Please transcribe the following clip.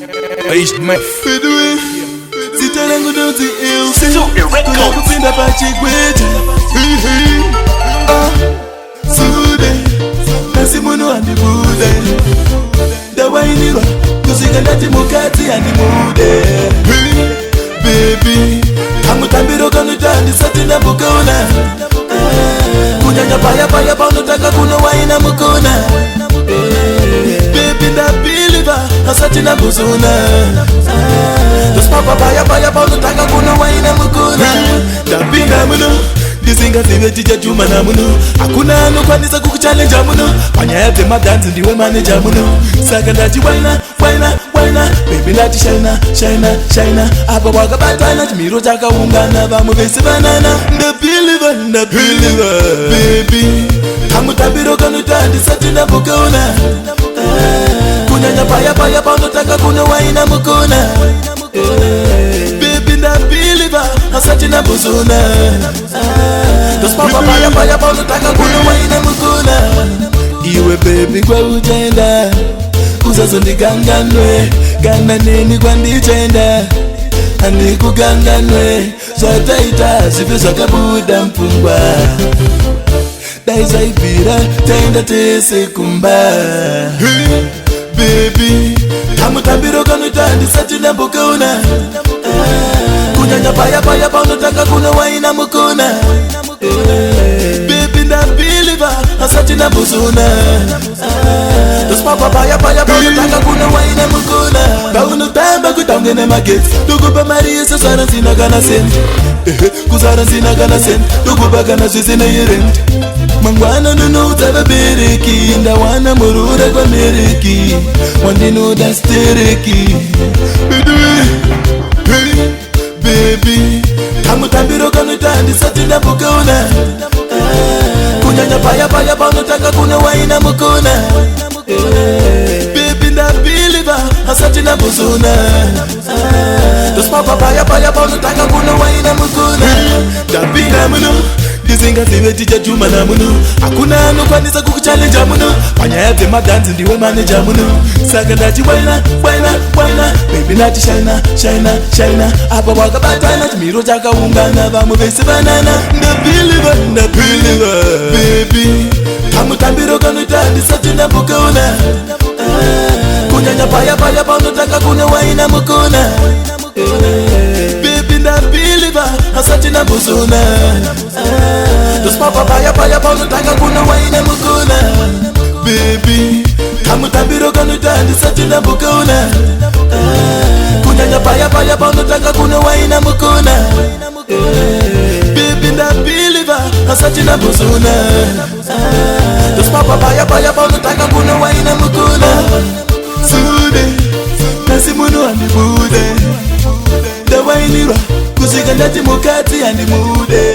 Ish man Fedwe Zitalangu dozi eu Sizo Kuna kupinda pachigweja Sude Nasi munu andi bude Dawa inirwa Kuzikandati mukati andi mude Baby Hamutambiro kanutandi satina mukona Kunyanya paya paya paunutaka kuno waina mukona Baby da believer Asatina buzuna Dos papa paya paya paunutaka kuno waina mukona Da pinga muno Dizinga zivetija juma na muno Hakuna anu kwanisa kukuchallenge muno Panyaya tema dance ndiwe manager muno Saka ndaji waina, waina, waina Baby ndati shaina, shaina, shaina Apa waka batana chimiro chaka ungana Vamu vesi banana The believer Baby Hamutambiro kanutandi satina mukona Kunyanya paya paya paunutaka kuno waina mukona Baby nda believer Asatina buzuna Dos papa paya paya paunutaka kuno waina mukona Iwe baby kwa ujenda Uzazo ndiganganwe Gana nini kwa ndichenda Andikuganganwe Zwataita zive zwakabuda mpungwa Daizaibira taenda tese kumba Baby Hamutambiro kanutandi satina mukona Kunyanya paya paya paunutaka kuno waina mukona Baby nda believer Asatina buzuna Dos papa paya paya paunutaka kuno waina mukona Paunutamba kutaungene mageti Dukupa maria sasara zina gana senti Kuzara zina gana senti Dukupa gana zizina yerenti Mangwana nunu utaba bereki Ndawana murura kwa mereki Wandinu da stereki Baby Hamutambiro kanutandi satina mukona Kunyanya paya paya paunutaka kuno waina mukona Baby nda believer Asatina buzuna Dos papa paya paya paunutaka kuno waina mukona Dabinga muno Dizinga zivetija juma na muno Hakuna anu kwanisa kukuchallenge muno Panyaya tema dance ndiwe manager muno Saka ndaji waina, waina, waina Baby ndati shaina, shaina, shaina Apa waka batana chimiro chaka ungana Vamu vesi banana Nda believer Baby Hamutambiro kanutandi satina mukona Kunyanya paya paya paunutaka kuno waina mukona Baby nda believer Asatina buzuna Dos papa paya paya paunutaka kuno waina mukona Baby Hamutambiro kanutandi satina mukona Kunyanya paya paya paunutaka kuno waina mukona Baby nda believer Asatina buzuna Dos papa paya paya paunutaka kuno waina mukona Sude Nasi munu andi bude Dawa inirwa Kuzika ndati mukati andi mude